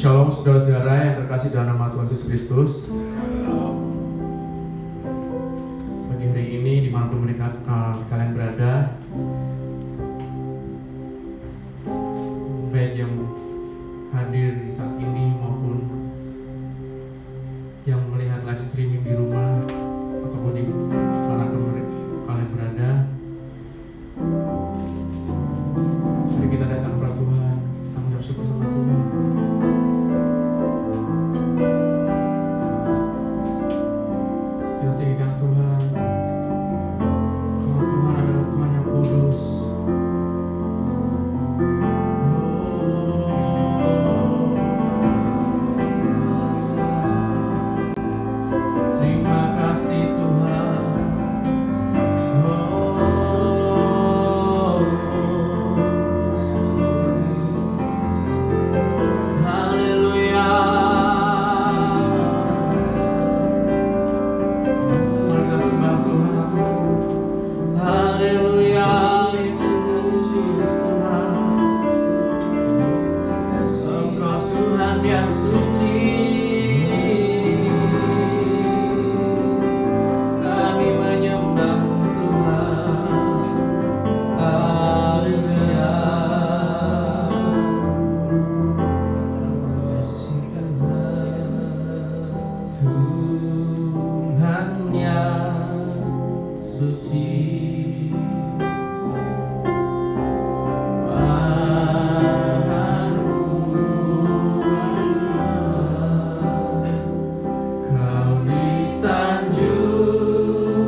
Shalom saudara-saudara yang terkasih dalam nama Tuhan Yesus Kristus. Pagi hari ini dimanapun kalian berada, baik yang hadir di saat ini maupun yang melihat live streaming di rumah ataupun di manapun kalian berada, mari kita datang kepada Tuhan, kita mengucap syukur sama Tuhan. Kita tinggikan Tuhan, karena Tuhan adalah Tuhan yang kudus. Terima kasih Tuhan. Haleluya. Mari kita sembah Tuhan. Haleluya. Yesus Tuhan. Engkau Tuhan yang suci. Kami menyembah-Mu Tuhan. Haleluya. Tuhan yang suci. Kau disanjung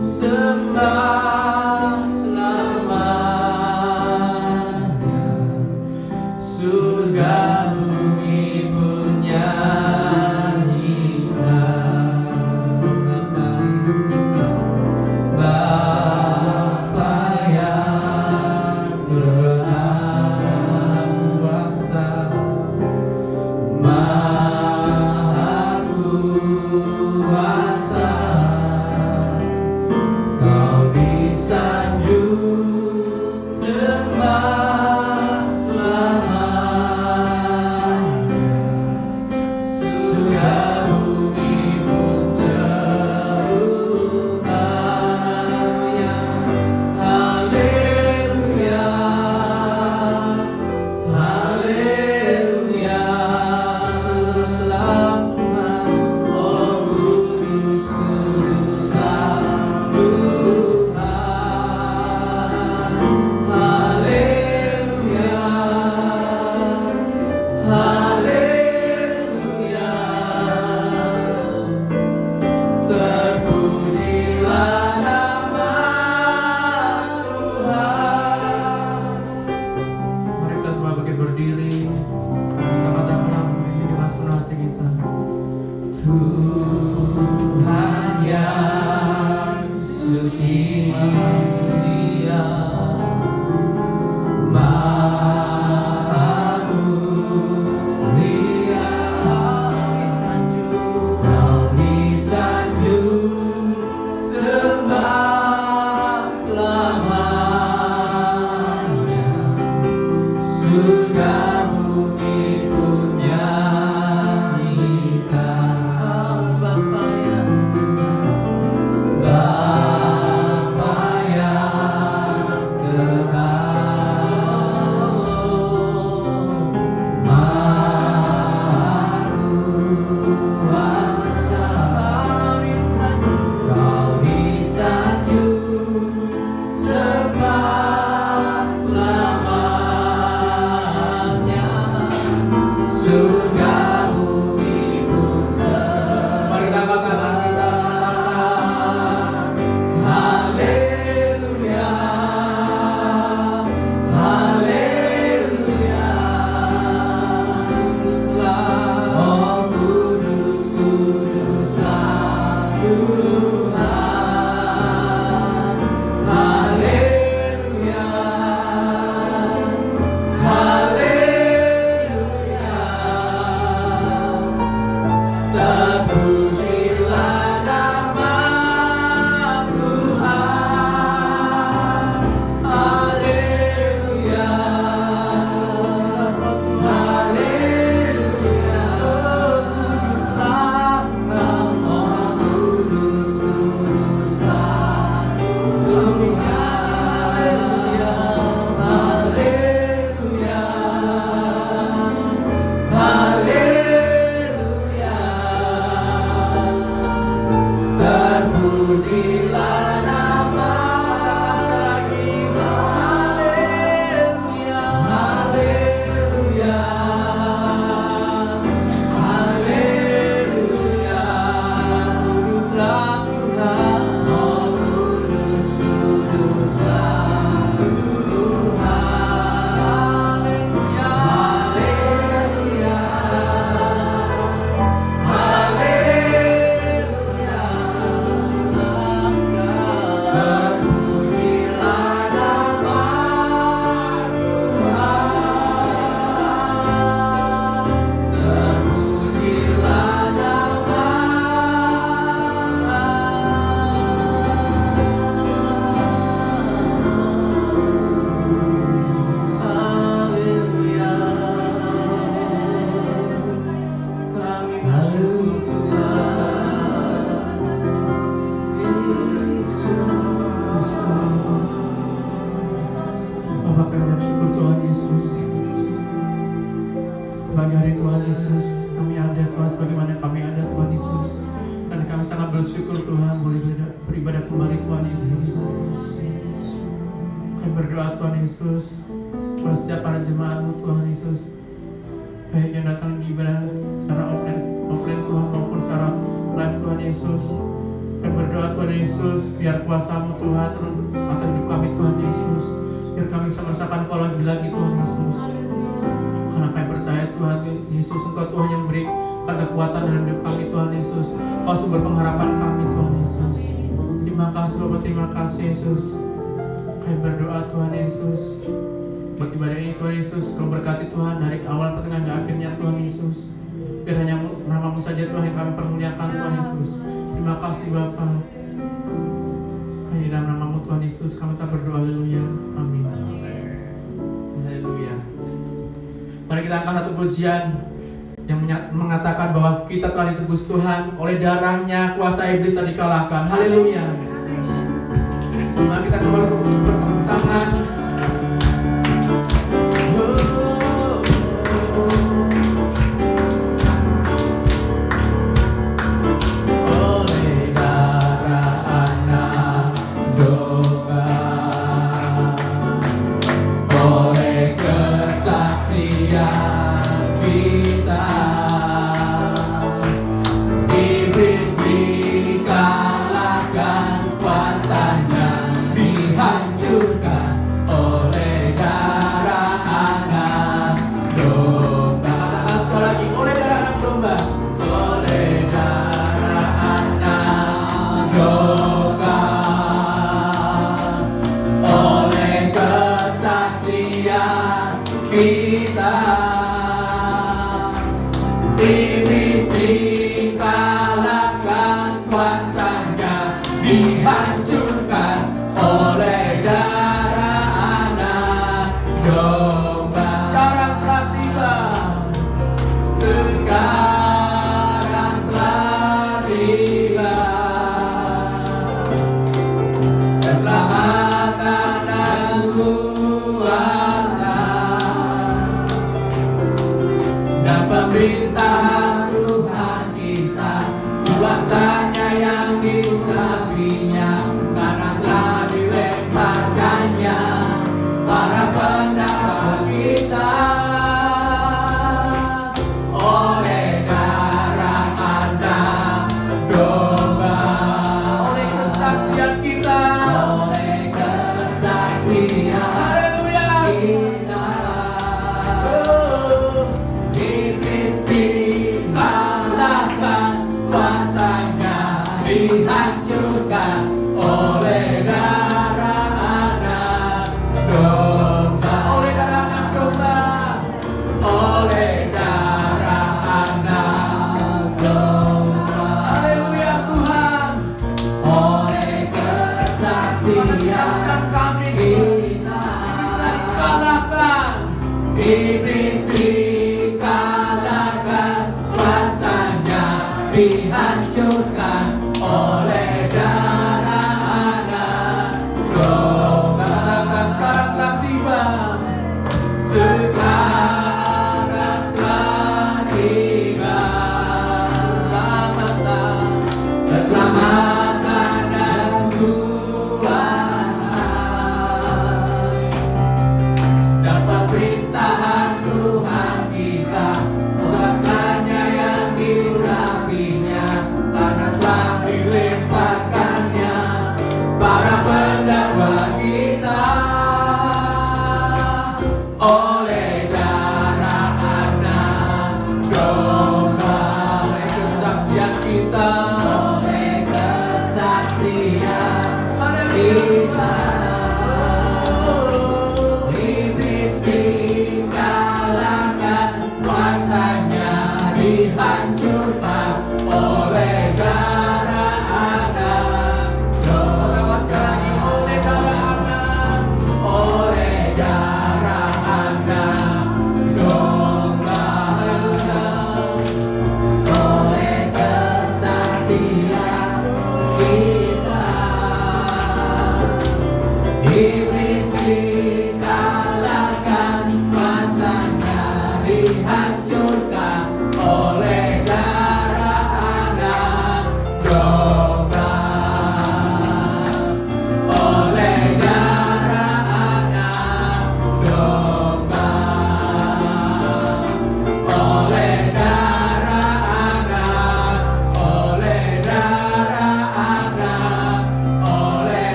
sembah selamanya, surga bumi pun nyanyikan. Bapa yang berkuasa, Maha Kuasa, Kau disanjung sembah selamanya, surga bumi pun serupa. Haleluya, haleluya, berselah Tuhan, oh kudus, kuduslah Tuhan. Haleluya, haleluya, terpujilah nama Tuhan. Mari kita semua bangkit berdiri, kita katakan ini dengan sepenuh hati kita. Tuhan yang suci mulia, Maha mulia, Kau disanjung sembah selamanya, surga bumi pun nyanyikan. Bapa yang Tuhan sebagaimana kami ada Tuhan Yesus. Dan kami sangat bersyukur Tuhan boleh beribadah kembali Tuhan Yesus. Kami berdoa Tuhan Yesus buat setiap para jemaat-Mu Tuhan Yesus, baik yang datang di ibadah secara offline Tuhan maupun secara live Tuhan Yesus. Kami berdoa Tuhan Yesus, biar kuasa-Mu Tuhan turun atas hidup kami Tuhan Yesus, biar kami bisa merasakan Kau lagi Tuhan Yesus. Karena kami percaya Tuhan Yesus, Engkau Tuhan yang berikan kekuatan dalam hidup kami Tuhan Yesus. Kau sumber pengharapan kami Tuhan Yesus. Terima kasih Bapak, terima kasih Yesus. Kami berdoa Tuhan Yesus, buat ibadah ini Tuhan Yesus, Kau berkati Tuhan dari awal pertengahan dan akhirnya Tuhan Yesus. Biar hanya nama-Mu saja Tuhan yang kami permuliakan Tuhan Yesus. Terima kasih Bapa. Hanya di dalam nama-Mu Tuhan Yesus kami tak berdoa. Haleluya. Amin. Haleluya. Mari kita angkat satu pujian yang mengatakan bahwa kita telah ditebus Tuhan, oleh darahnya kuasa iblis telah dikalahkan. Haleluya. Mari kita semua bertepuk tangan. Tuhan kita, kuasanya yang diurapinya.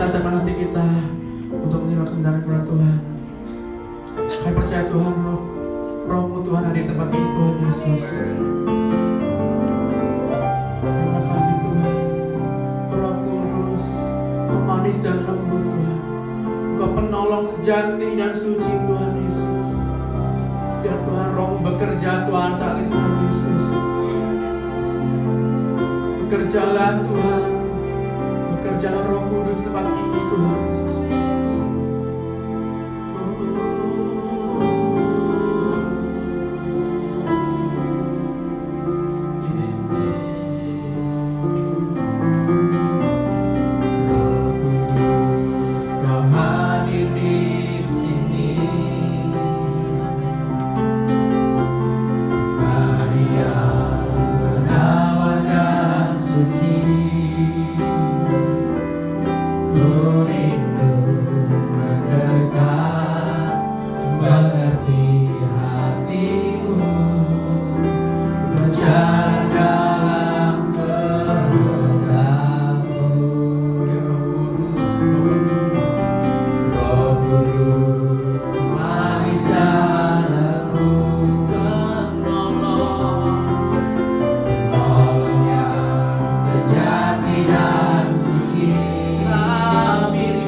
kita, siapkan hati kita untuk menerima kebenaran Tuhan. Kami percaya Tuhan, Roh-Mu Tuhan ada di tempat ini Tuhan Yesus. Terima kasih Tuhan. Roh Kudus, pemanis dan lembut Tuhan. Engkau penolong sejati dan suci Tuhan Yesus. Biar Tuhan Roh-Mu bekerja Tuhan saat ini Tuhan Yesus. Bekerjalah Tuhan. Bekerjalah Roh Kudus tempat ini Tuhan Yesus. Amin.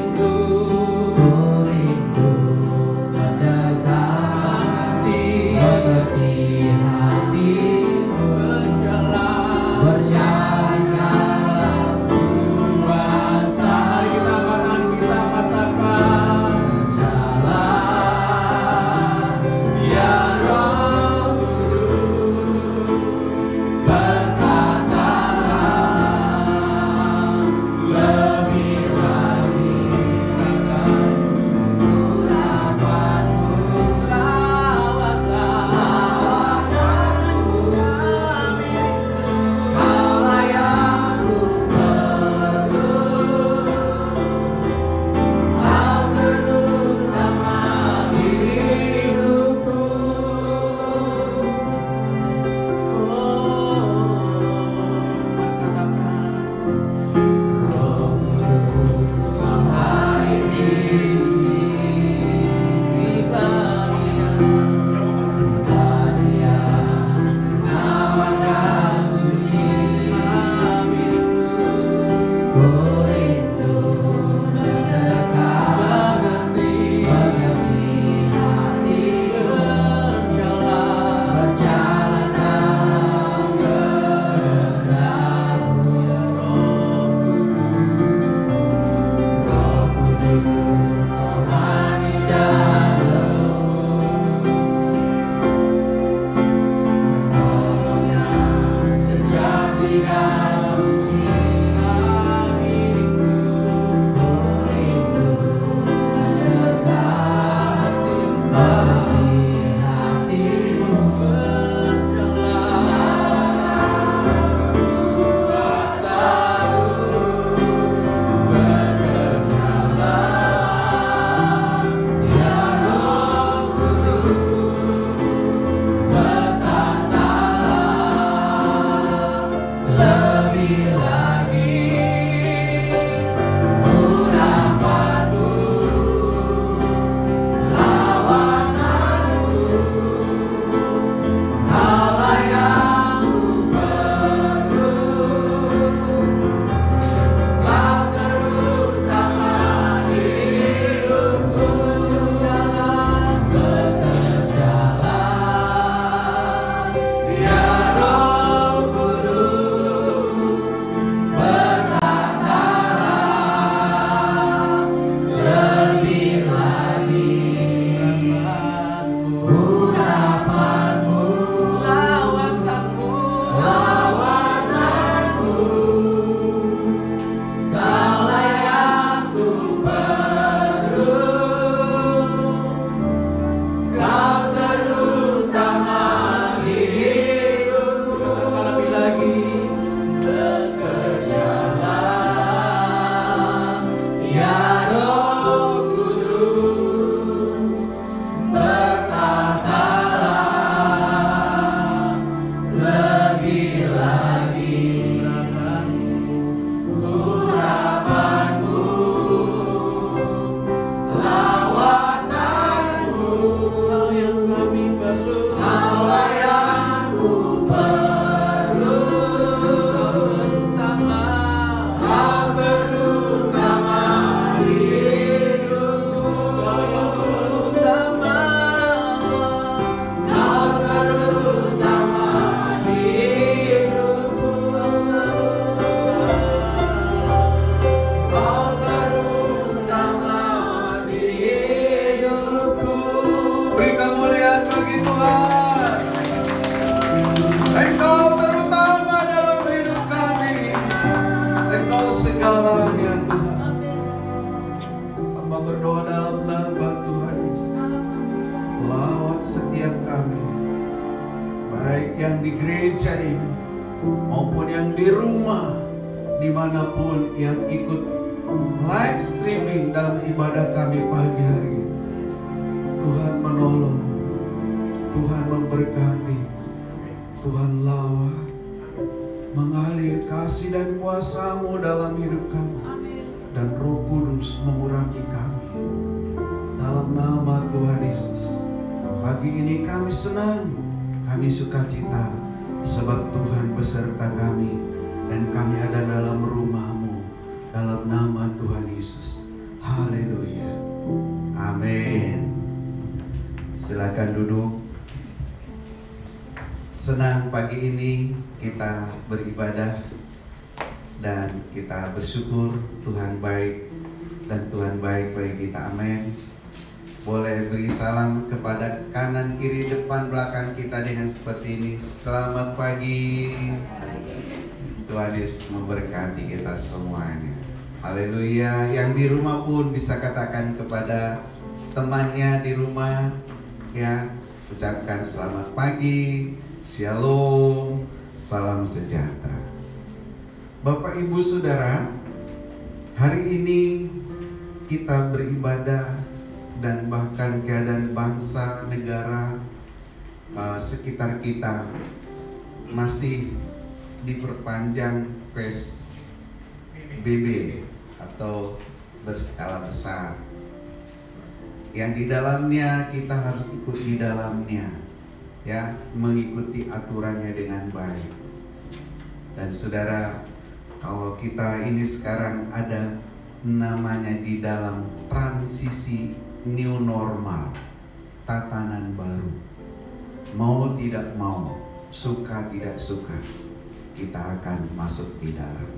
yang di rumah, dimanapun yang ikut live streaming dalam ibadah kami pagi hari ini. Tuhan menolong, Tuhan memberkati, Tuhan lawat, mengalir kasih dan kuasa-Mu dalam hidup kami, dan Roh Kudus mengurapi kami. Dalam nama Tuhan Yesus, pagi ini kami senang, kami sukacita, sebab Tuhan beserta kami, dan kami ada dalam rumah-Mu, dalam nama Tuhan Yesus. Haleluya. Amin. Silakan duduk. Senang pagi ini kita beribadah dan kita bersyukur Tuhan baik dan Tuhan baik bagi kita. Amin. Boleh beri salam kepada kanan, kiri, depan, belakang kita dengan seperti ini. Selamat pagi. Tuhan Yesus memberkati kita semuanya. Haleluya. Yang di rumah pun bisa katakan kepada temannya di rumah, ya, ucapkan selamat pagi, shalom, salam sejahtera. Bapak, Ibu, Saudara, hari ini kita beribadah dan bahkan keadaan bangsa, negara, sekitar kita masih diperpanjang PSBB atau berskala besar, yang di dalamnya kita harus ikut di dalamnya, ya, mengikuti aturannya dengan baik. Dan saudara, kalau kita ini sekarang ada namanya di dalam transisi new normal, tatanan baru. Mau tidak mau, suka tidak suka, kita akan masuk di dalam.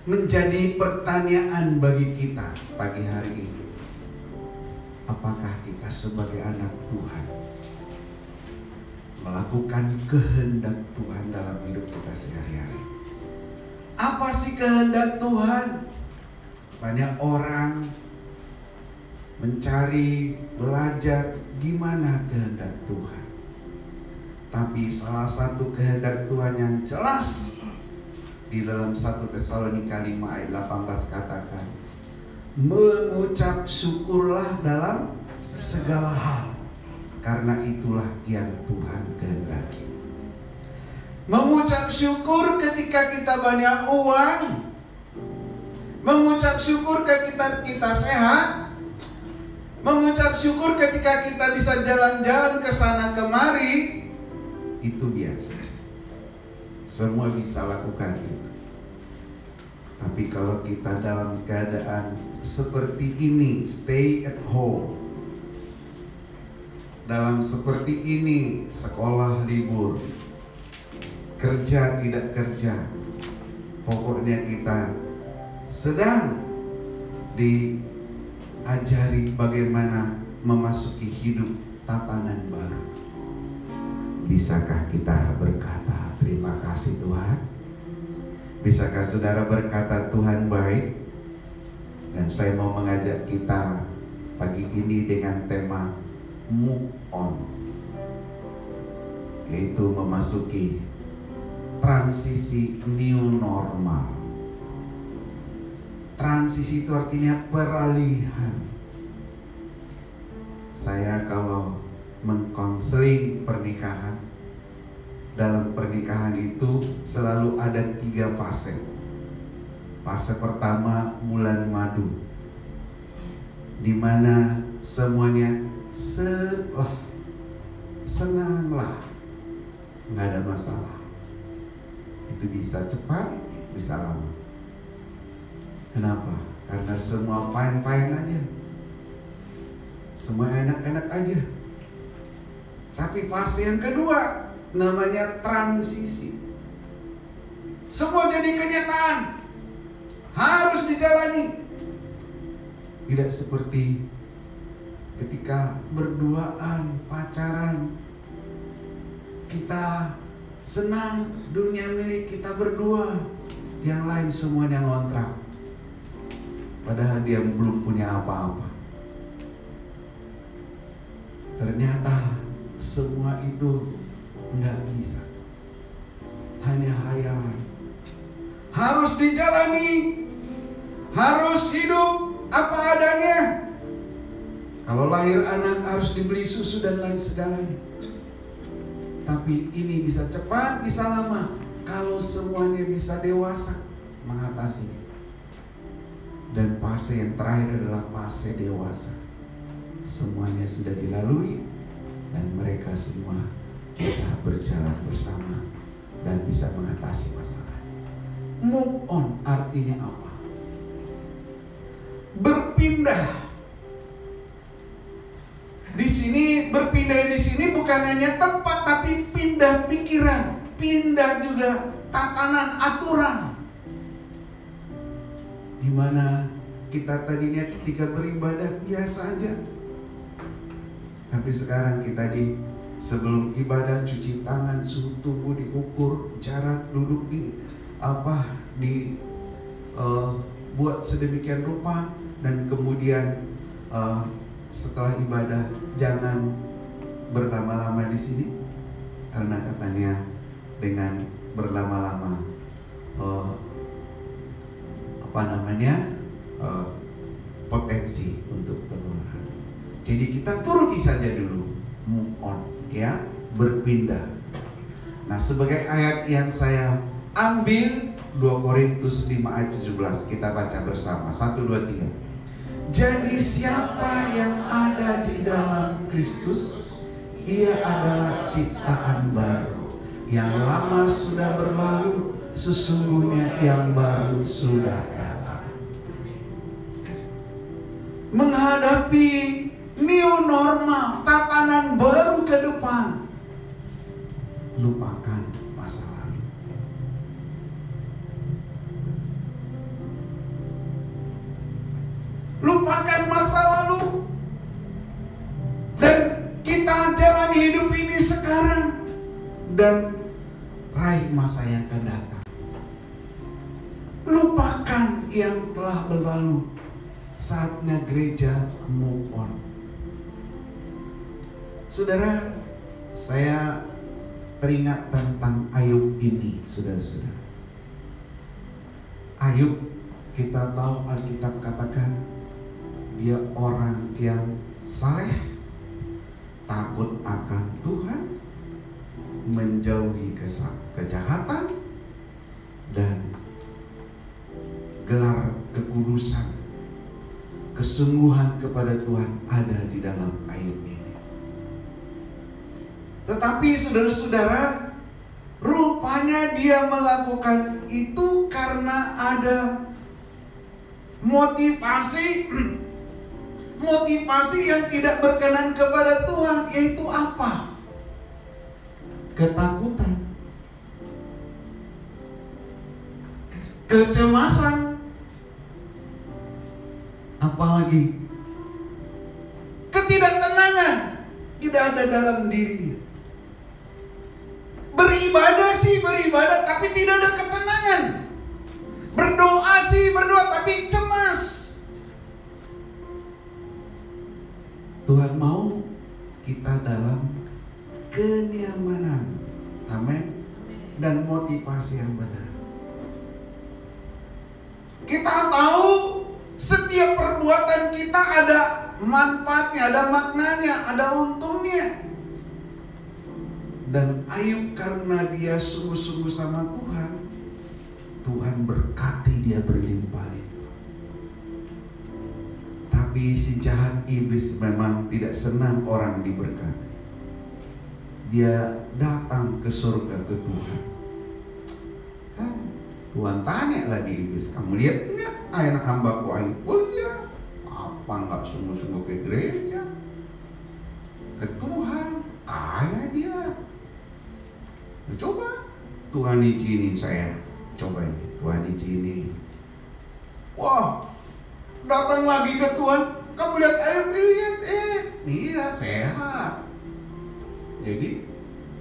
Menjadi pertanyaan bagi kita pagi hari ini, apakah kita sebagai anak Tuhan melakukan kehendak Tuhan dalam hidup kita sehari-hari? Apa sih kehendak Tuhan? Banyak orang mencari, belajar gimana kehendak Tuhan. Tapi salah satu kehendak Tuhan yang jelas di dalam 1 Tesalonika 5 ayat 18 katakan, mengucap syukurlah dalam segala hal, karena itulah yang Tuhan kehendaki. Mengucap syukur ketika kita banyak uang, mengucap syukur ketika kita sehat, mengucap syukur ketika kita bisa jalan-jalan ke sana kemari, itu biasa. Semua bisa lakukan itu. Tapi kalau kita dalam keadaan seperti ini, stay at home, dalam seperti ini, sekolah libur, kerja tidak kerja, pokoknya kita sedang diajari bagaimana memasuki hidup tatanan baru. Bisakah kita berkata terima kasih Tuhan? Bisakah saudara berkata Tuhan baik? Dan saya mau mengajak kita pagi ini dengan tema move on, yaitu memasuki transisi new normal. Transisi itu artinya peralihan. Saya kalau mengkonseling pernikahan, dalam pernikahan itu selalu ada 3 fase. Fase pertama bulan madu, di mana semuanya senanglah, nggak ada masalah. Itu bisa cepat, bisa lama. Kenapa? Karena semua fine-fine aja, semua enak-enak aja. Tapi fase yang kedua namanya transisi. Semua jadi kenyataan, harus dijalani. Tidak seperti ketika berduaan, pacaran, kita senang, dunia milik kita berdua, yang lain semuanya ngontrak, padahal dia belum punya apa-apa. Ternyata semua itu nggak bisa. hanya hayalan. Harus dijalani, harus hidup apa adanya. Kalau lahir anak harus dibeli susu dan lain segalanya. Tapi ini bisa cepat, bisa lama. Kalau semuanya bisa dewasa mengatasi. Dan fase yang terakhir adalah fase dewasa. Semuanya sudah dilalui dan mereka semua bisa berjalan bersama dan bisa mengatasi masalah. Move on artinya apa? Berpindah. Di sini berpindah di sini bukan hanya tempat, tapi pindah pikiran, pindah juga tatanan aturan. Di mana kita tadinya ketika beribadah biasa aja, tapi sekarang kita sebelum ibadah cuci tangan, suhu tubuh diukur, jarak duduk buat sedemikian rupa, dan kemudian setelah ibadah jangan berlama-lama di sini, karena katanya dengan berlama-lama potensi untuk penularan. Jadi kita turuti saja dulu, move on, ya, berpindah. Nah, sebagai ayat yang saya ambil 2 Korintus 5 ayat 17, kita baca bersama. 1, 2, 3. Jadi siapa yang ada di dalam Kristus, ia adalah ciptaan baru. Yang lama sudah berlalu, sesungguhnya yang baru sudah datang. Menghadapi new normal, tatanan baru ke depan, lupakan masa lalu. Lupakan masa lalu, dan kita jalani hidup ini sekarang dan raih masa yang akan datang. Lupakan yang telah berlalu. Saatnya gereja move on. Saudara, saya teringat tentang Ayub ini, saudara-saudara. Ayub, kita tahu Alkitab katakan dia orang yang saleh, takut akan Tuhan, menjauhi kejahatan, dan gelar kekudusan, kesungguhan kepada Tuhan ada di dalam Ayub ini. Tetapi saudara-saudara, rupanya dia melakukan itu karena ada motivasi yang tidak berkenan kepada Tuhan, yaitu apa? Ketakutan, kecemasan, apalagi ketidaktenangan tidak ada dalam dirinya. Beribadah tapi tidak ada ketenangan. Berdoa tapi cemas. Tuhan mau kita dalam kenyamanan, amin, dan motivasi yang benar. Kita tahu setiap perbuatan kita ada manfaatnya, ada maknanya, ada untungnya. Dan Ayub karena dia sungguh-sungguh sama Tuhan, Tuhan berkati dia berlimpah-limpah. Tapi si jahat iblis memang tidak senang orang diberkati. Dia datang ke surga ke Tuhan. Tuhan tanya lagi iblis, kamu lihat enggak anak hambaku Ayub? Oh iya, apa enggak sungguh-sungguh ke gereja, ke Tuhan, kaya dia. Nah, coba Tuhan izinin saya, coba ini Tuhan izinin. Wah, datang lagi ke Tuhan, kamu lihat Ayub, lihat, iya sehat. Jadi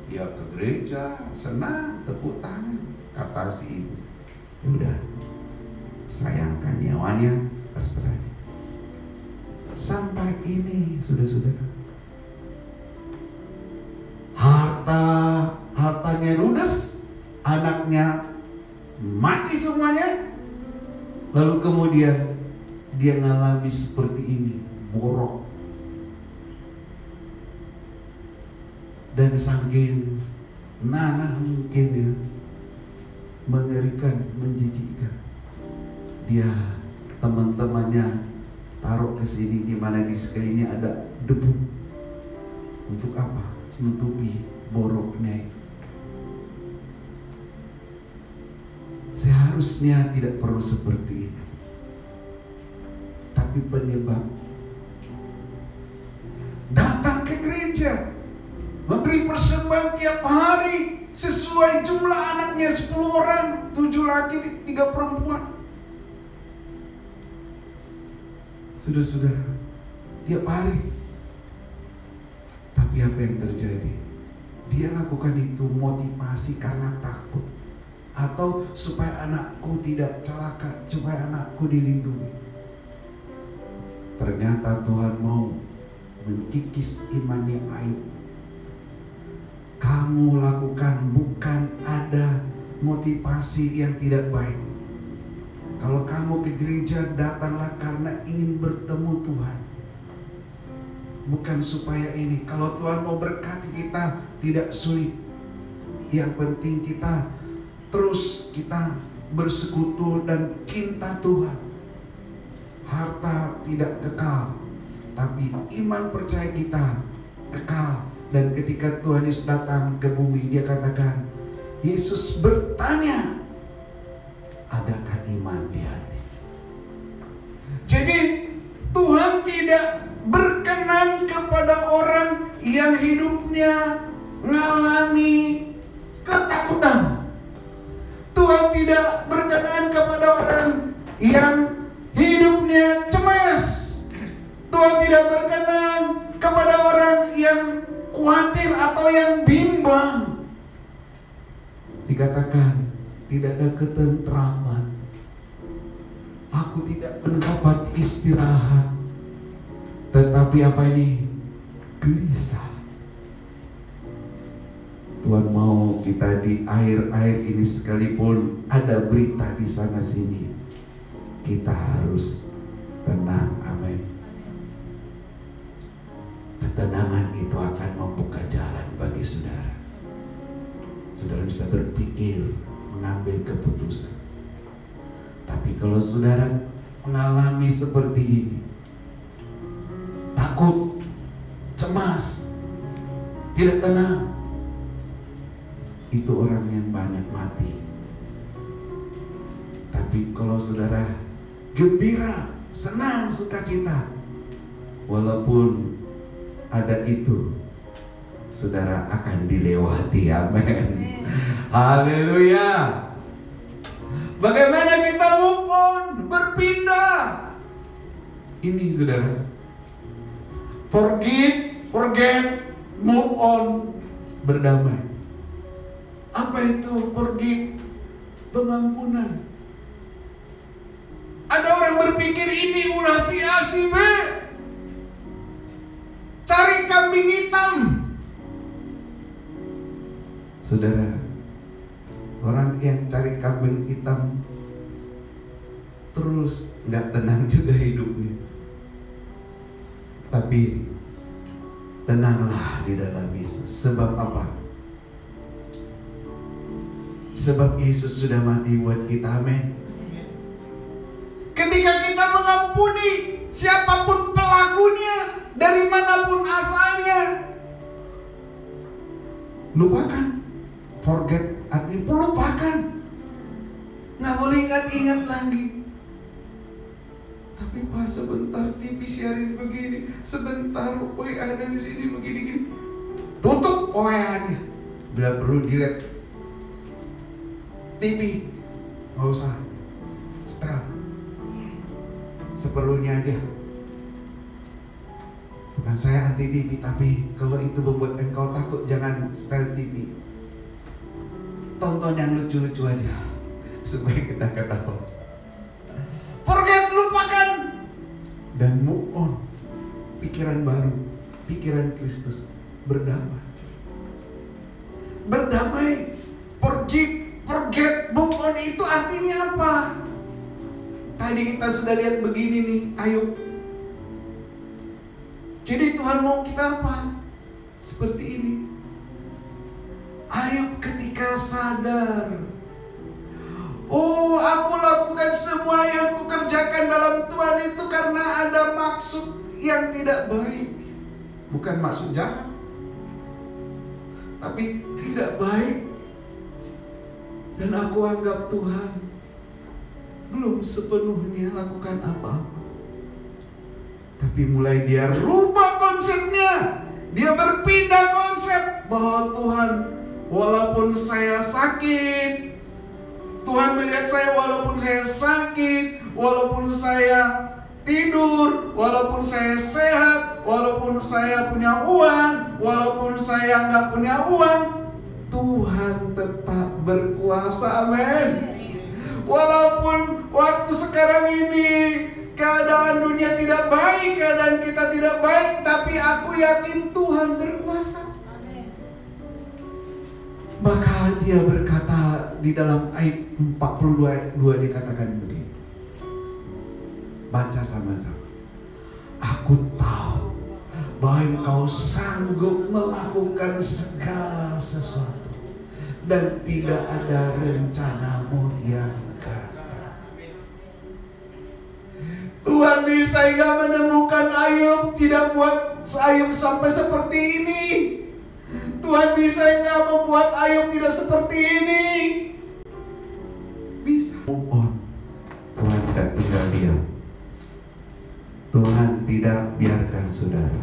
dia ke gereja, senang, tepuk tangan. Kata si iblis, udah, sayangkan nyawanya, terserah. Sampai ini, saudara-saudara, hartanya ludes, anaknya mati semuanya. Lalu kemudian dia ngalami seperti ini, borok. Dan saking nanah mungkin ya, mengerikan, menjijikkan. Dia teman-temannya taruh ke sini, di mana di sekelilingnya ada debu. Untuk apa? Menutupi boroknya itu. Seharusnya tidak perlu seperti ini. Tapi penyebab datang ke gereja, memberi persembahan tiap hari sesuai jumlah anaknya, 10 orang, 7 laki, 3 perempuan. Saudara-saudara, tiap hari. Tapi apa yang terjadi? Dia lakukan itu motivasi karena takut, atau supaya anakku tidak celaka, supaya anakku dilindungi. Ternyata Tuhan mau mengkikis imannya Ayub. Kamu lakukan bukan ada motivasi yang tidak baik. Kalau kamu ke gereja, datanglah karena ingin bertemu Tuhan, bukan supaya ini. Kalau Tuhan mau berkati kita, tidak sulit. Yang penting kita terus bersekutu dan cinta Tuhan. Harta tidak kekal, tapi iman percaya kita kekal. Dan ketika Tuhan Yesus datang ke bumi, dia katakan, Yesus bertanya, adakah iman di hati? Jadi Tuhan tidak berkenan kepada orang yang hidupnya mengalami ketakutan. Tuhan tidak berkenan kepada orang yang hidupnya cemas. Tuhan tidak berkenan kepada orang yang khawatir atau yang bimbang. Dikatakan tidak ada ketentraman. Aku tidak mendapat istirahat. Tetapi apa ini? Gelisah. Tuhan mau kita di akhir-akhir ini, sekalipun ada berita di sana sini, kita harus tenang. Amin. Ketenangan itu akan membuka jalan bagi saudara. Saudara bisa berpikir, mengambil keputusan. Tapi kalau saudara mengalami seperti ini, takut, cemas, tidak tenang, itu orang yang banyak mati. Tapi kalau saudara gembira, senang, sukacita, walaupun ada itu, saudara akan dilewati. Amin. Haleluya. Bagaimana kita move on, berpindah? Ini saudara, forget, move on, berdamai. Apa itu forgive? Pengampunan. Ada orang berpikir ini ulah si A si B, cari kambing hitam. Saudara, orang yang cari kambing hitam terus nggak tenang juga hidupnya. Tapi tenanglah di dalam Yesus. Sebab apa? Sebab Yesus sudah mati buat kita. Amin. Ketika kita mengampuni siapapun pelakunya, dari manapun asalnya, lupakan. Forget artinya pelupakan. Nggak boleh ingat-ingat lagi. Tapi Pak, sebentar TV siarin begini, sebentar WA dari sini begini-gini, tutup WA-nya. Bila perlu delete TV, nggak usah, setel, seperlunya aja. Bukan saya anti TV, tapi kalau itu membuat engkau takut, jangan setel TV. Tonton yang lucu-lucu aja, supaya kita ketawa. Forget, lupakan, dan move on. Pikiran baru, pikiran Kristus, berdamai. Berdamai, forgive, Forget, move on itu artinya apa? Tadi kita sudah lihat begini nih, Ayub. Jadi Tuhan mau kita apa? Seperti ini. Ayub ketika sadar, oh, aku lakukan semua yang kukerjakan dalam Tuhan itu karena ada maksud yang tidak baik. Bukan maksud jahat, tapi tidak baik. Dan aku anggap Tuhan belum sepenuhnya lakukan apa-apa. Tapi mulai dia rubah konsepnya. Dia berpindah konsep bahwa Tuhan, walaupun saya sakit, Tuhan melihat saya walaupun saya sakit, walaupun saya tidur, walaupun saya sehat, walaupun saya punya uang, walaupun saya nggak punya uang, Tuhan tetap berkuasa. Amin. Walaupun waktu sekarang ini keadaan dunia tidak baik, keadaan kita tidak baik, tapi aku yakin Tuhan berkuasa. Maka dia berkata di dalam ayat 42 dikatakan begini. Baca sama-sama. Aku tahu bahwa Engkau sanggup melakukan segala sesuatu, dan tidak ada rencanamu yang gagal. Tuhan bisa hingga menemukan Ayub, tidak buat Ayub sampai seperti ini. Tuhan bisa hingga membuat Ayub tidak seperti ini. Bisa. Move on. Tuhan tidak tinggal diam. Tuhan tidak biarkan saudara.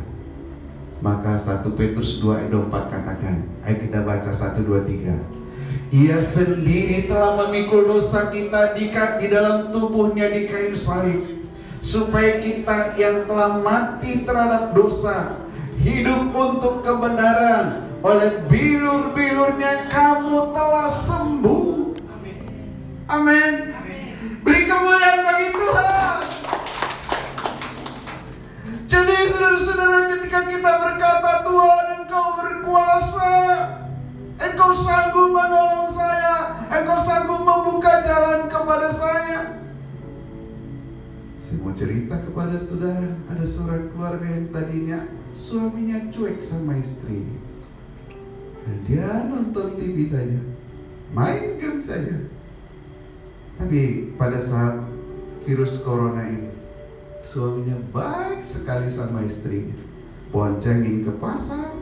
Maka 1 Petrus 2 ayat 24 katakan, ayo kita baca 1, 2, 3. Ia sendiri telah memikul dosa kita di dalam tubuhnya di kayu salib, supaya kita yang telah mati terhadap dosa hidup untuk kebenaran. Oleh bilur-bilurnya kamu telah sembuh. Amin. Beri kemuliaan bagi Tuhan. Jadi saudara-saudara, ketika kita berkata, Tuhan Engkau berkuasa, Engkau sanggup menolong saya, Engkau sanggup membuka jalan kepada saya. Saya mau cerita kepada saudara, ada seorang keluarga yang tadinya suaminya cuek sama istrinya. Dan dia nonton TV saja, main game saja. Tapi pada saat virus corona ini, suaminya baik sekali sama istrinya. Boncengin ke pasar,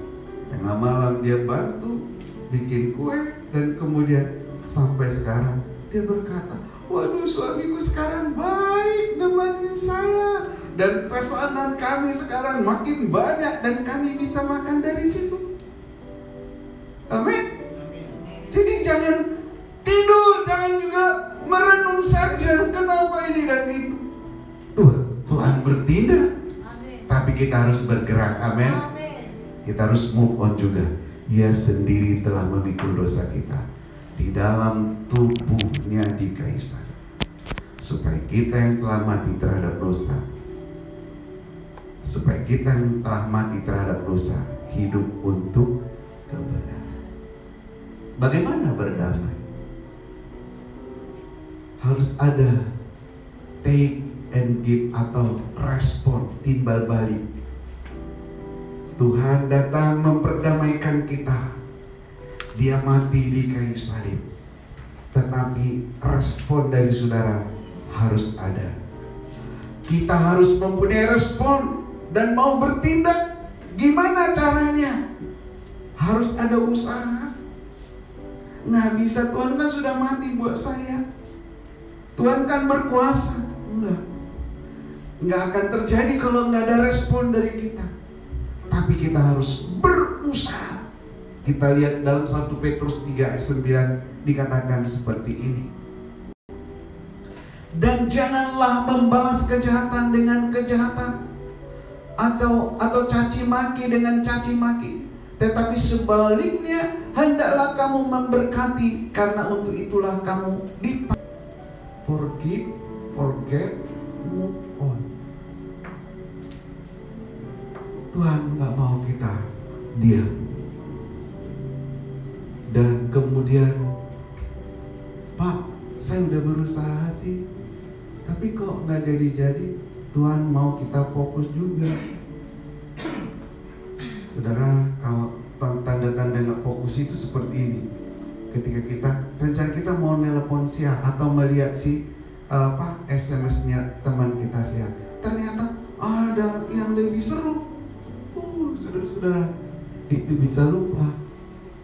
tengah malam dia bantu bikin kue, dan kemudian sampai sekarang dia berkata, waduh, suamiku sekarang baik nemenin saya, dan pesanan kami sekarang makin banyak dan kami bisa makan dari situ. Amin. Jadi jangan tidur, jangan juga merenung saja kenapa ini dan itu. Tuhan bertindak. Amen. Tapi kita harus bergerak. Amin. Kita harus move on juga. Ia sendiri telah memikul dosa kita di dalam tubuhnya di kayu salib, supaya kita yang telah mati terhadap dosa, supaya kita yang telah mati terhadap dosa hidup untuk kebenaran. Bagaimana berdamai? Harus ada take and give atau respon, timbal balik. Tuhan datang memperdamaikan kita. Dia mati di kayu salib. Tetapi respon dari saudara harus ada. Kita harus mempunyai respon dan mau bertindak. Gimana caranya? Harus ada usaha. Nggak bisa, Tuhan kan sudah mati buat saya. Tuhan kan berkuasa. Nggak akan terjadi kalau nggak ada respon dari kita. Tapi kita harus berusaha. Kita lihat dalam 1 Petrus 3 ayat 9 dikatakan seperti ini. Dan janganlah membalas kejahatan dengan kejahatan, atau caci maki dengan caci maki, tetapi sebaliknya hendaklah kamu memberkati, karena untuk itulah kamu dipanggil. Forgive, forget, move on. Tuhan gak mau kita diam. Dan kemudian nggak jadi-jadi, Tuhan mau kita fokus juga. Saudara, kalau tanda-tanda nggak fokus itu seperti ini. Ketika kita rencana kita mau nelpon siapa atau melihat si SMS-nya teman kita siapa, ternyata ada yang lebih seru. Saudara-saudara, itu bisa lupa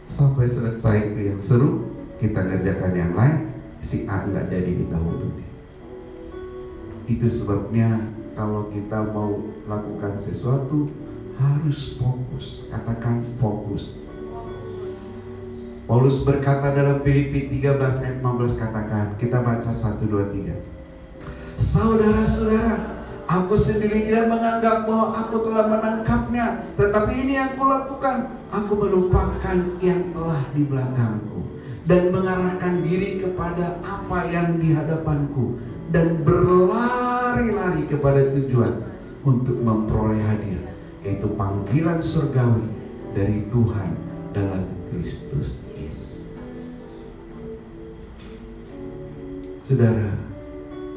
sampai selesai itu yang seru, kita ngerjakan yang lain, si A nggak jadi kita hubungi. Itu sebabnya kalau kita mau lakukan sesuatu harus fokus. Katakan fokus. Paulus berkata dalam Filipi 13 ayat 15, katakan, kita baca 1, 2, 3. Saudara-saudara, aku sendiri tidak menganggap bahwa aku telah menangkapnya, tetapi ini yang kulakukan, aku melupakan yang telah di belakangku dan mengarahkan diri kepada apa yang di hadapanku dan berlari-lari kepada tujuan untuk memperoleh hadiah, yaitu panggilan surgawi dari Tuhan dalam Kristus Yesus. Saudara,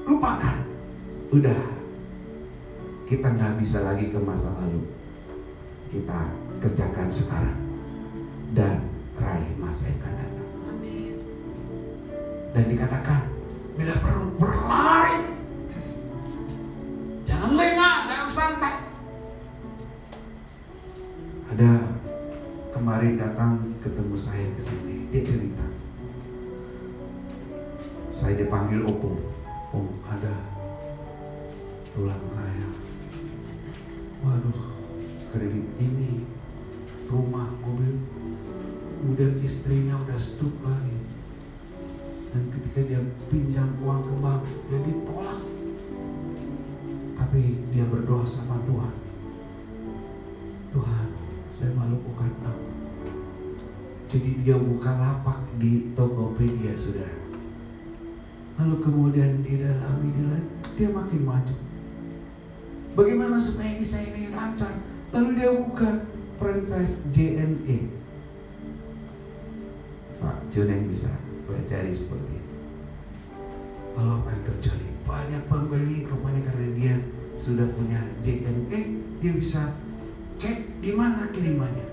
lupakan. Udah, kita nggak bisa lagi ke masa lalu. Kita kerjakan sekarang dan raih masa yang akan datang. Dan dikatakan, bila perlu berlari, jangan lengah, jangan santai. Ada kemarin datang ketemu saya ke sini, dia cerita. Saya dipanggil Opung, ada tulang ayam. Waduh, kredit ini, rumah, mobil, kemudian istrinya udah stuck lagi. Dan ketika dia pinjam uang ke bank, dia ditolak. Tapi dia berdoa sama Tuhan. Tuhan, saya mau lakukan apa? Jadi dia buka lapak di Tokopedia, saudara. Lalu kemudian dia makin maju. Bagaimana supaya bisa ini lancar? Lalu dia buka franchise JNE. Pak John yang bisa pelajari seperti itu. Lalu apa yang terjadi? Banyak pembeli rupanya karena dia sudah punya JNE, dia bisa cek di mana kirimannya.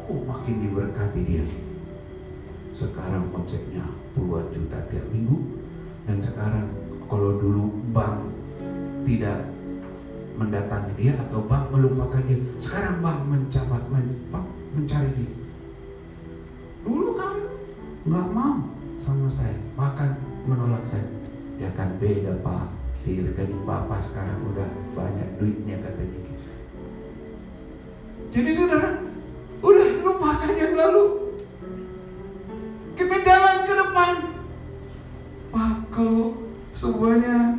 Makin diberkati dia. Sekarang omsetnya puluhan juta tiap minggu. Dan sekarang kalau dulu bank tidak mendatangi dia atau bank melupakan dia, sekarang bank mencari dia. Dulu kan nggak mau sama saya, bahkan menolak saya. Ya kan beda Pak, di rekening Bapak sekarang udah banyak duitnya katanya gitu. Jadi saudara, udah lupakan yang lalu. Kita jalan ke depan. Pak, kalau semuanya,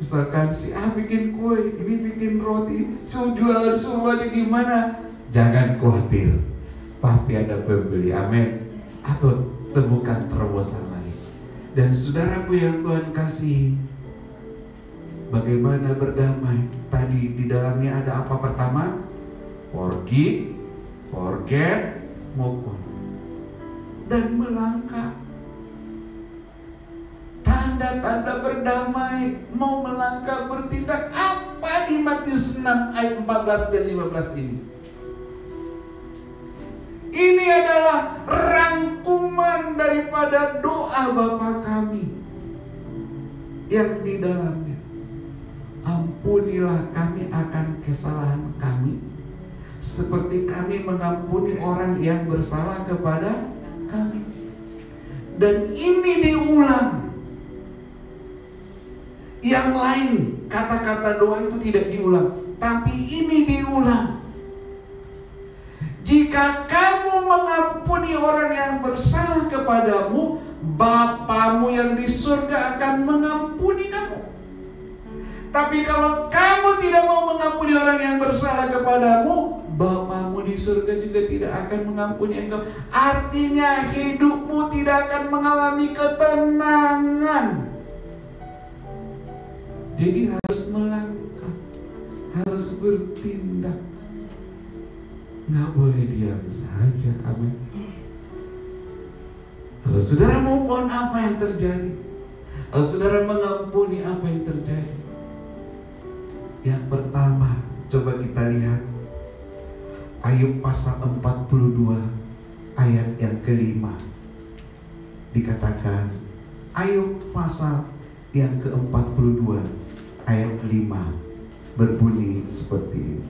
misalkan si A bikin kue, ini bikin roti, so jualan semuanya gimana? Jangan khawatir, pasti ada pembeli, amin. Atau temukan terobosan lagi. Dan saudaraku yang Tuhan kasih, bagaimana berdamai? Tadi di dalamnya ada apa pertama? Forgive, forget, move on. Dan melangkah. Tanda-tanda berdamai, mau melangkah, bertindak apa di Matius 6 ayat 14 dan 15 ini? Ini adalah rangkuman daripada doa Bapa kami yang di dalamnya, ampunilah kami akan kesalahan kami, seperti kami mengampuni orang yang bersalah kepada kami. Dan ini diulang. Yang lain, kata-kata doa itu tidak diulang, tapi ini diulang. Jika kamu mengampuni orang yang bersalah kepadamu, Bapamu yang di surga akan mengampuni kamu. Tapi kalau kamu tidak mau mengampuni orang yang bersalah kepadamu, Bapamu di surga juga tidak akan mengampuni engkau. Artinya hidupmu tidak akan mengalami ketenangan. Jadi harus melangkah, harus bertindak. Nggak boleh diam saja, amin. Kalau saudara move on, apa yang terjadi? Kalau saudara mengampuni, apa yang terjadi? Yang pertama, coba kita lihat Ayub pasal 42 ayat yang kelima. Dikatakan Ayub pasal yang ke-42 ayat 5 berbunyi seperti ini.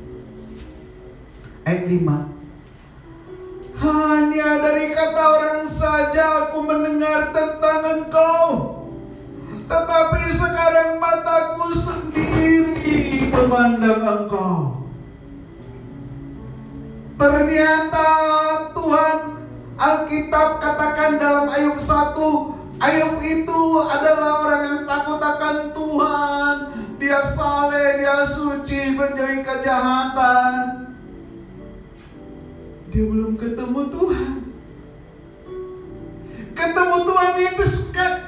Ayat 5, hanya dari kata orang saja aku mendengar tentang engkau, tetapi sekarang mataku sendiri memandang engkau. Ternyata Tuhan, Alkitab katakan dalam Ayub 1, Ayub itu adalah orang yang takut akan Tuhan. Dia saleh, dia suci, menjauhi kejahatan. Dia belum ketemu Tuhan. Ketemu Tuhan itu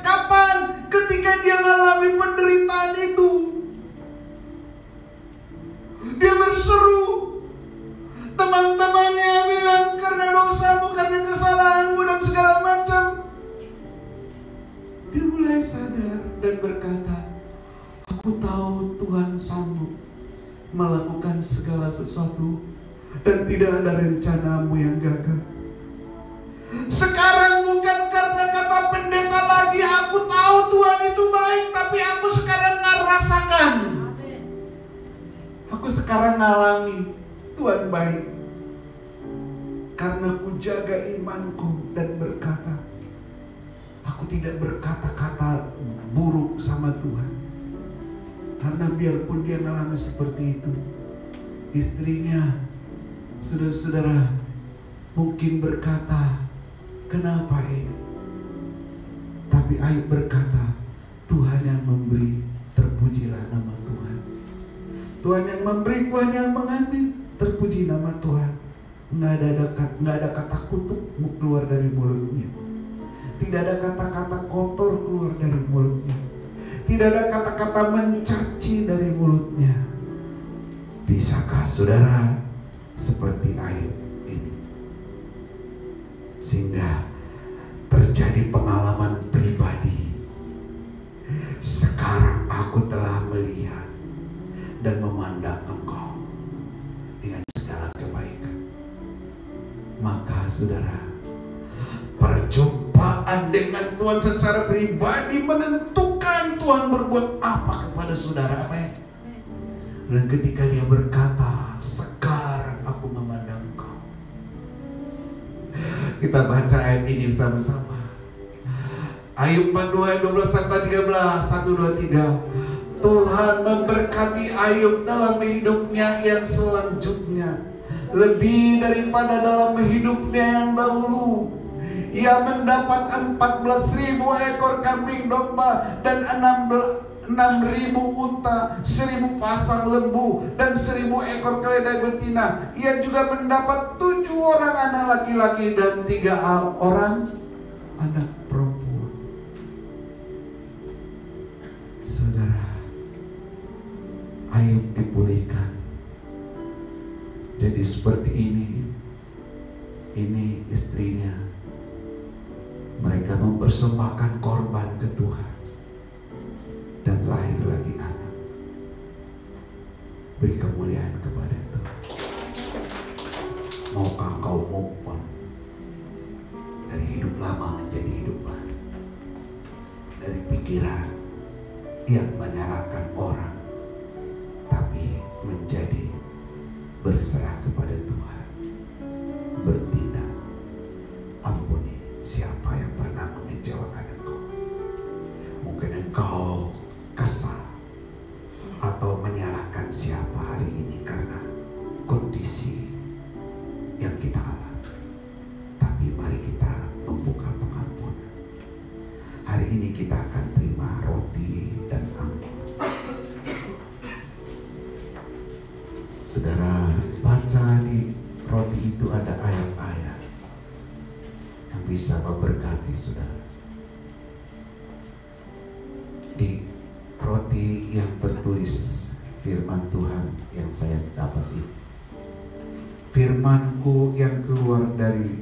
kapan? Ketika dia mengalami penderitaan itu. Dia berseru. Teman-temannya bilang, karena dosamu, karena kesalahanmu dan segala macam. Dia mulai sadar dan berkata, aku tahu Tuhan sanggup melakukan segala sesuatu dan tidak ada rencanamu yang gagal. Sekarang bukan karena kata pendeta lagi, aku tahu Tuhan itu baik, tapi aku sekarang ngerasakan. Aku sekarang ngalami Tuhan baik. Karena ku jaga imanku dan berkata, aku tidak berkata-kata buruk sama Tuhan. Karena biarpun dia ngalami seperti itu, istrinya, saudara-saudara, mungkin berkata, kenapa ini? Tapi Ayub berkata, Tuhan yang memberi, terpujilah nama Tuhan. Tuhan yang memberi, Tuhan yang mengambil, terpuji nama Tuhan. Nggak ada kata kutuk keluar dari mulutnya. Tidak ada kata-kata kotor keluar dari mulutnya. Tidak ada kata-kata mencaci dari mulutnya. Bisakah saudara seperti Ayub ini? Sehingga terjadi pengalaman pribadi. Sekarang aku telah melihat dan memandang engkau dengan segala kebaikan. Maka saudara, perjumpaan dengan Tuhan secara pribadi menentukan Tuhan berbuat apa kepada saudara. Amin. Dan ketika dia berkata, sekarang aku memandang engkau. Kita baca ayat ini bersama-sama. Ayub 42 ayat 12 sampai 13, 1, 2, 3. Tuhan memberkati Ayub dalam hidupnya yang selanjutnya, lebih daripada dalam hidupnya yang dahulu. Ia mendapat 14.000 ekor kambing domba dan 6.000 unta, 1.000 pasang lembu dan 1.000 ekor keledai betina. Ia juga mendapat 7 orang anak laki-laki dan 3 orang anak perempuan. Saudara, Ayub dipulihkan. Jadi seperti ini istrinya, mereka mempersembahkan korban ke Tuhan dan lahir lagi anak. Beri kemuliaan kepada Tuhan. Maukah kau move on dari hidup lama menjadi hidup baru, dari pikiran yang menyalahkan orang, tapi menjadi berserah kepada Tuhan, bertindak, ampuni siapa yang pernah mengecewakan engkau. Mungkin engkau kesal atau menyalahkan siapa hari ini karena kondisi yang kita alami. Tapi mari kita membuka pengampunan. Hari ini kita akan terima roti dan ampun. Saudara, baca di roti itu ada ayat-ayat yang bisa memberkati saudara. Di roti yang tertulis firman Tuhan yang saya dapat ini. Firman-Ku yang keluar dari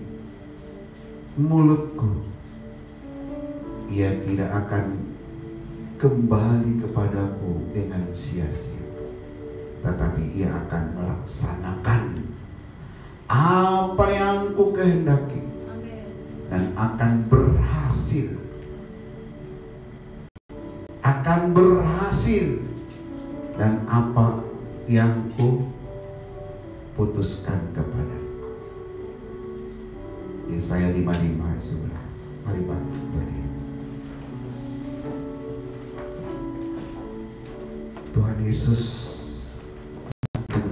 mulutku, ia tidak akan kembali kepadaku dengan sia-sia, tetapi ia akan melaksanakan apa yang ku kehendaki dan akan berhasil. Akan berhasil dan apa yang ku putuskan kepada. Yesaya 55:11. Mari bangkit berdiri. Tuhan Yesus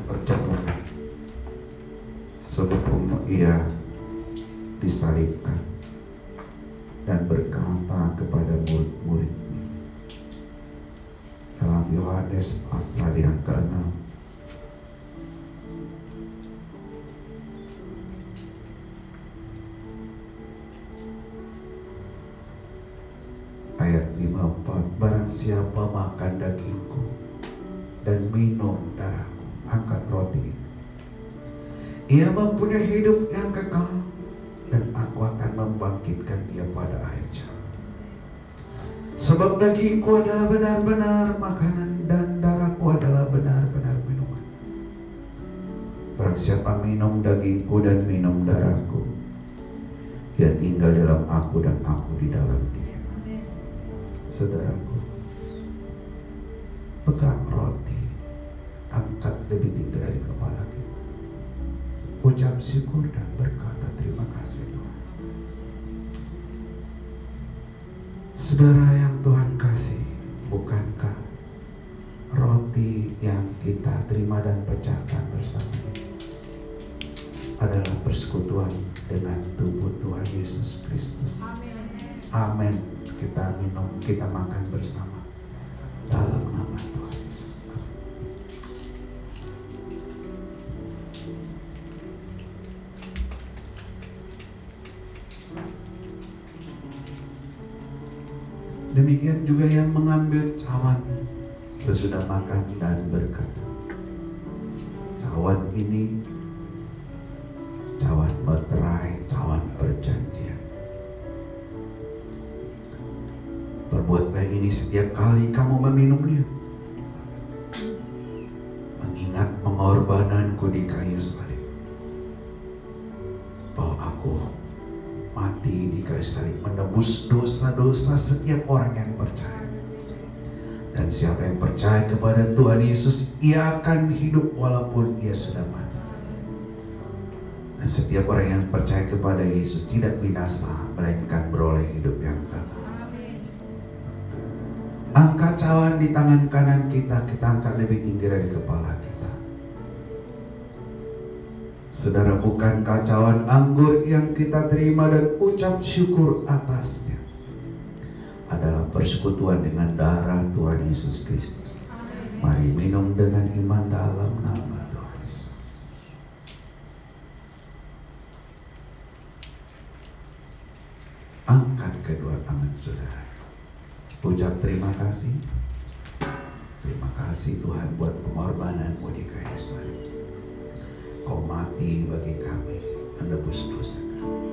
perjamuan sebelum ia disalibkan dan berkata kepada murid-muridnya dalam Yohanes pasal yang ke-6 ayat 54, barang siapa makan dagingku dan minum darahku, angkat roti, ia mempunyai hidup yang kekal, dan aku akan membangkitkan dia pada akhir zaman. Sebab dagingku adalah benar-benar makanan dan darahku adalah benar-benar minuman. Barang siapa minum dagingku dan minum darahku, ia tinggal dalam aku dan aku di dalam dia. Saudaraku, pegang roti, angkat lebih tinggi dari kepala kita, ucap syukur dan berkata terima kasih Tuhan. Saudara yang Tuhan kasih, bukankah roti yang kita terima dan pecahkan bersama ini adalah persekutuan dengan tubuh Tuhan Yesus Kristus? Amin. Kita minum, kita makan bersama dalam nama Tuhan Yesus. Demikian juga yang mengambil cawan sesudah makan dan berkata, cawan ini cawan meterai, cawan perjanjian. Perbuatlah ini setiap kali kamu meminumnya, mengingat pengorbananku di kayu salib, bahwa aku mati di kayu salib menebus dosa-dosa setiap orang yang percaya. Dan siapa yang percaya kepada Tuhan Yesus, ia akan hidup walaupun ia sudah mati. Dan setiap orang yang percaya kepada Yesus tidak binasa, melainkan beroleh hidup yang kekal. Angkat cawan di tangan kanan kita, kita angkat lebih tinggi dari kepala kita. Saudara, bukankah cawan anggur yang kita terima dan ucap syukur atasnya adalah persekutuan dengan darah Tuhan Yesus Kristus? Mari minum dengan iman dalam nama Tuhan Yesus. Angkat kedua tangan saudara, ucap terima kasih. Terima kasih Tuhan buat pengorbananmu di kayu salib. Kau mati bagi kami, menebus dosa kami,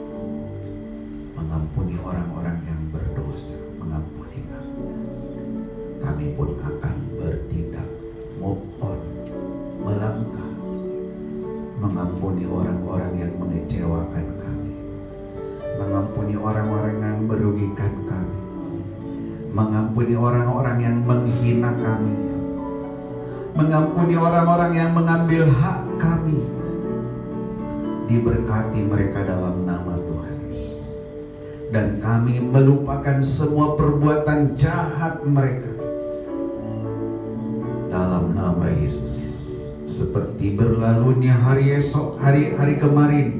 mengampuni orang-orang yang berdosa, mengampuni kami. Kami pun akan bertindak, move on, melangkah, mengampuni orang-orang yang mengecewakan kami, mengampuni orang-orang yang merugikan kami, mengampuni orang-orang yang menghina kami, mengampuni orang-orang yang mengambil hak kami. Diberkati mereka dalam nama Tuhan Yesus. Dan kami melupakan semua perbuatan jahat mereka dalam nama Yesus. Seperti berlalunya hari esok, hari kemarin,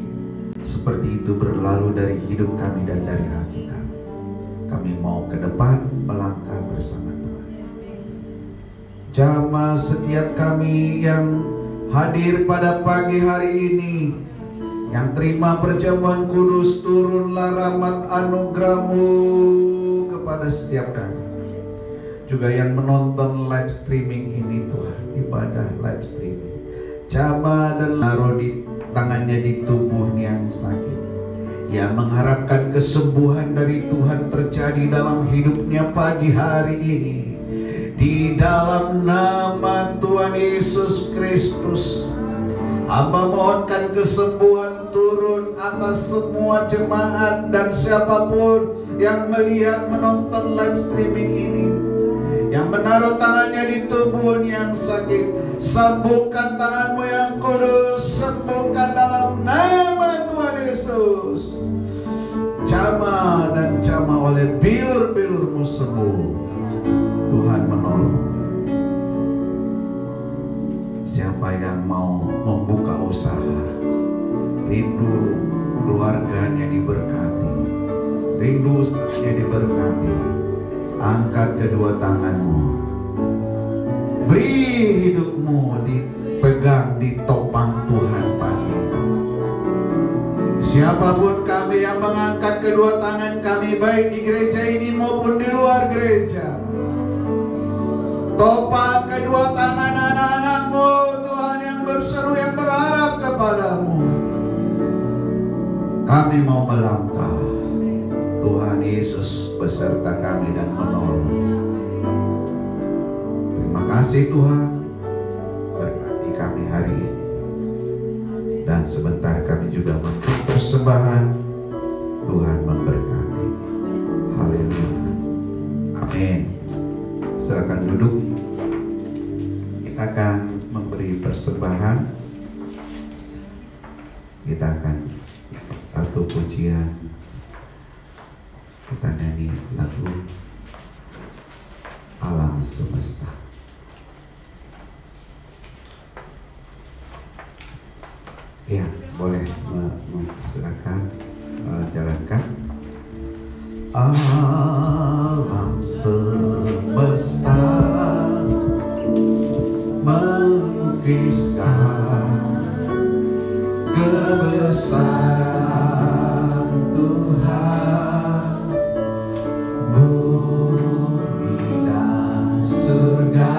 seperti itu berlalu dari hidup kami dan dari hati kami. Kami mau ke depan melangkah bersama Tuhan. Jamah setiap kami yang hadir pada pagi hari ini, yang terima perjamuan kudus, turunlah rahmat anugerah-Mu kepada setiap kami. Juga yang menonton live streaming ini Tuhan, ibadah live streaming, jamah dan taruh di tangannya di tubuhnya yang sakit, yang mengharapkan kesembuhan dari Tuhan terjadi dalam hidupnya pagi hari ini. Di dalam nama Tuhan Yesus Kristus, hamba mohonkan kesembuhan turun atas semua jemaat dan siapapun yang melihat menonton live streaming ini, yang menaruh tangannya di tubuh yang sakit. Sambungkan tanganmu yang kudus, sembuhkan dalam nama Tuhan Yesus. Jamah dan jamah oleh bilur-bilurmu sembuh. Tuhan menolong. Siapa yang mau membuka usaha, rindu keluarganya diberkati, rindu usahanya diberkati, angkat kedua tanganmu, beri hidupmu dipegang, ditopang Tuhan pagi. Siapapun kami yang mengangkat kedua tangan kami, baik di gereja ini maupun di luar gereja, topang kedua tangan anak-anakmu, Tuhan, yang berseru, yang berharap kepadamu. Kami mau melangkah, Tuhan Yesus beserta kami dan menolong. Terima kasih Tuhan, berkati kami hari ini. Dan sebentar kami juga memberi persembahan, Tuhan memberkati. Haleluya. Amin. Silakan duduk. Kita akan memberi persembahan. Kita akan satu pujian. Kita nyanyi lagu Alam Semesta. Ya, boleh silakan jalankan. Alam semesta melukiskan kebesaran Tuhan. Bumi dan surga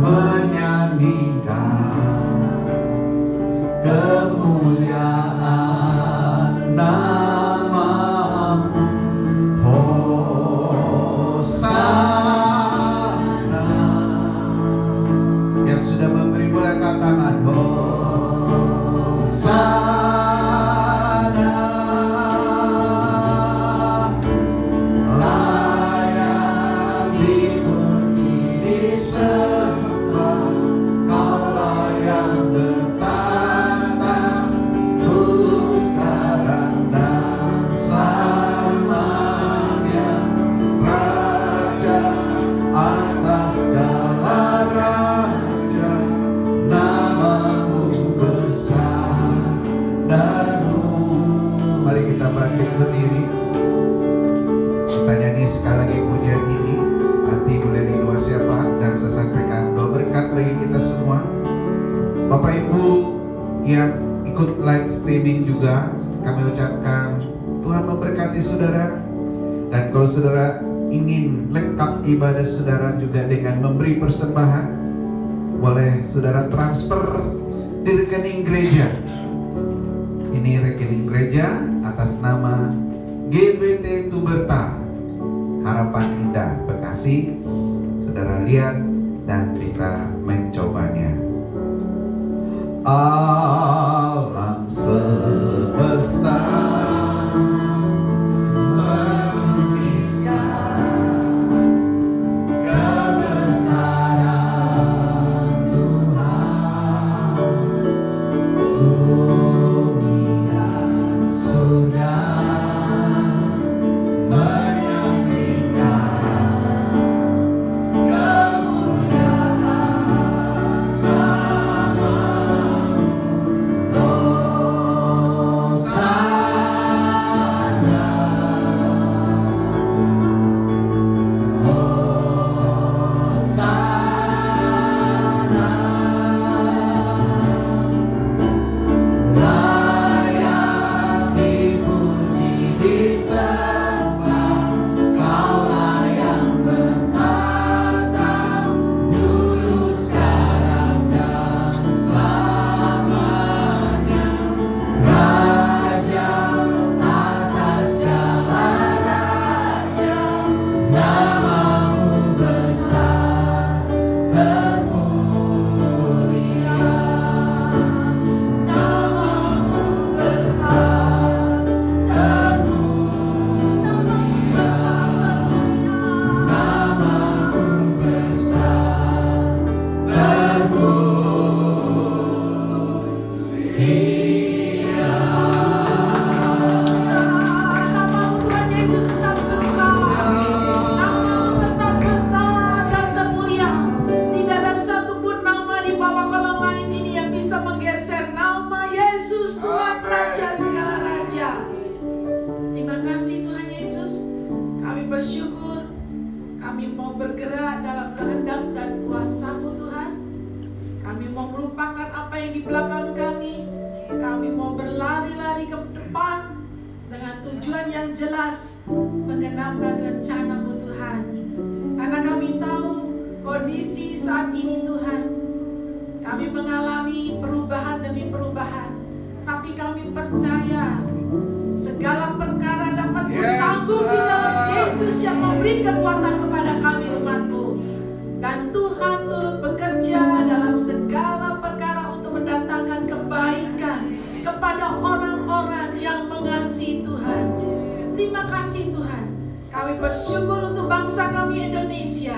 menyanyikan kemuliaan nama-Mu. Hosana. Yang sudah memberi boleh angkat tangan. Hosana. Layak dipuji, disembah, Kaulah yang bertanda dulu, sekarang dan selamanya. Raja atas segala raja, nama-Mu besar dan mari kita bangkit berdiri. Kita nyanyi sekali lagi pujian ini. Nanti boleh di doa siapa dan saya sampaikan doa berkat bagi kita semua. Bapak Ibu yang ikut live streaming juga, kami ucapkan Tuhan memberkati saudara. Dan kalau saudara ingin lengkap ibadah saudara juga dengan memberi persembahan, boleh saudara transfer di rekening gereja. Ini rekening gereja atas nama GBT Tuberta Harapan Indah Bekasi. Saudara lihat dan bisa mencobanya. Alam semesta melukiskan kebesaran Tuhan. Bumi dan surga menyanyikan kemuliaan nama-Mu. tujuan yang jelas mengenapkan rencana-Mu Tuhan. Karena kami tahu kondisi saat ini Tuhan, kami mengalami perubahan demi perubahan, tapi kami percaya segala perkara dapat bertanggung di dalam Yesus yang memberi kekuatan kepada kami umat-Mu. Dan Tuhan turut bekerja dalam segala perkara untuk mendatangkan kebaikan kepada orang-orang yang mengasihi Tuhan. Terima kasih Tuhan. Kami bersyukur untuk bangsa kami Indonesia.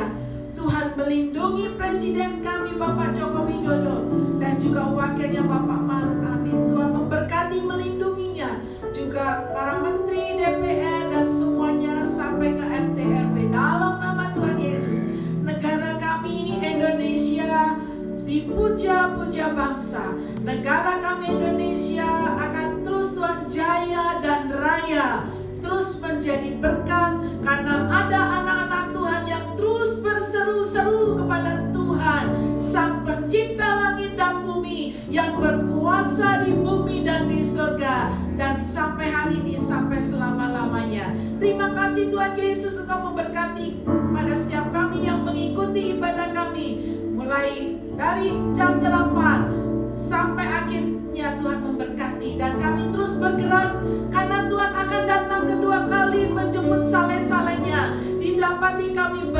Tuhan melindungi Presiden kami Bapak Joko Widodo dan juga wakilnya Bapak Maruf Amin. Tuhan memberkati melindunginya, juga para menteri DPR dan semuanya sampai ke RT RW dalam nama Tuhan Yesus. Negara kami Indonesia dipuja-puja bangsa. Negara kami Indonesia akan terus Tuhan jaya dan raya, terus menjadi berkat karena ada anak-anak Tuhan yang terus berseru-seru kepada Tuhan, Sang Pencipta langit dan bumi, yang berkuasa di bumi dan di surga, dan sampai hari ini sampai selama-lamanya. Terima kasih Tuhan Yesus, Engkau memberkati pada setiap kami yang mengikuti ibadah kami mulai dari jam 8 sampai akhirnya. Tuhan memberkati dan kami terus bergerak karena Tuhan akan datang kedua kali menjemput saleh-salehnya. Didapati kami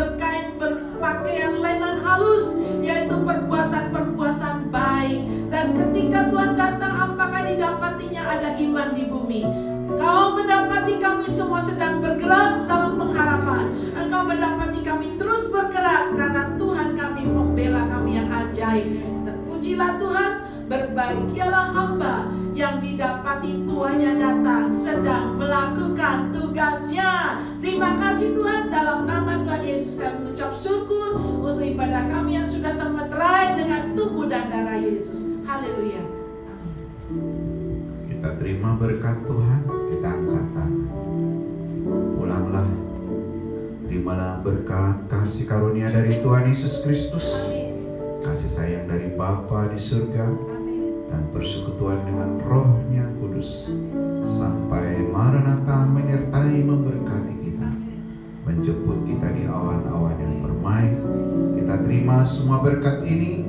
berpakaian lenan halus, yaitu perbuatan-perbuatan baik. Dan ketika Tuhan datang, apakah didapatinya ada iman di bumi? Kau mendapati kami semua sedang bergerak dalam pengharapan. Engkau mendapati kami terus bergerak karena Tuhan kami pembela kami yang ajaib. Terpujilah Tuhan, berbahagialah hamba yang didapati tuannya datang sedang melakukan tugasnya. Terima kasih Tuhan, dalam nama Tuhan Yesus kami mengucap syukur untuk ibadah kami yang sudah termeterai dengan tubuh dan darah Yesus. Haleluya. Amin. Kita terima berkat Tuhan, kita angkat tangan. Pulanglah, terimalah berkat kasih karunia dari Tuhan Yesus Kristus, kasih sayang dari Bapa di surga, dan persekutuan dengan Roh-Nya Kudus sampai Maranatha menyertai memberkati kita, menjemput kita di awan-awan yang permai. Kita terima semua berkat ini